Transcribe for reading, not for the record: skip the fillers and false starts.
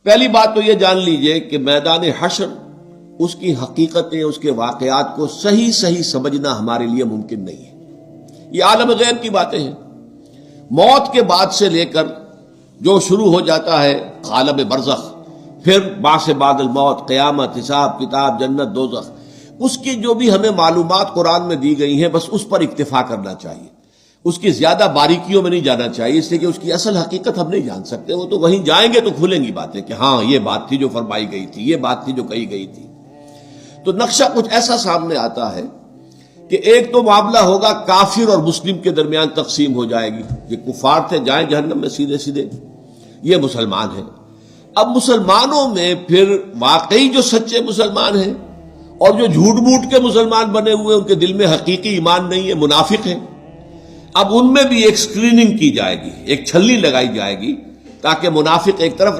پہلی بات تو یہ جان لیجئے کہ میدان حشر، اس کی حقیقتیں، اس کے واقعات کو صحیح سمجھنا ہمارے لیے ممکن نہیں ہے۔ یہ عالم غیب کی باتیں ہیں۔ موت کے بعد سے لے کر جو شروع ہو جاتا ہے عالم برزخ، پھر بعث بعد الموت، قیامت، حساب کتاب، جنت دوزخ، اس کی جو بھی ہمیں معلومات قرآن میں دی گئی ہیں بس اس پر اکتفا کرنا چاہیے، اس کی زیادہ باریکیوں میں نہیں جانا چاہیے، اس لیے کہ اس کی اصل حقیقت ہم نہیں جان سکتے۔ وہ تو وہیں جائیں گے تو کھلیں گی باتیں کہ ہاں یہ بات تھی جو فرمائی گئی تھی، یہ بات تھی جو کہی گئی تھی۔ تو نقشہ کچھ ایسا سامنے آتا ہے کہ ایک تو معاملہ ہوگا کافر اور مسلم کے درمیان تقسیم ہو جائے گی، یہ کفار تھے جائیں جہنم میں سیدھے، یہ مسلمان ہیں۔ اب مسلمانوں میں پھر واقعی جو سچے مسلمان ہیں اور جو جھوٹ موٹ کے مسلمان بنے ہوئے، ان کے دل میں حقیقی ایمان نہیں ہے، منافق ہیں، اب ان میں بھی ایک سکریننگ کی جائے گی، ایک چھلنی لگائی جائے گی تاکہ منافق ایک طرف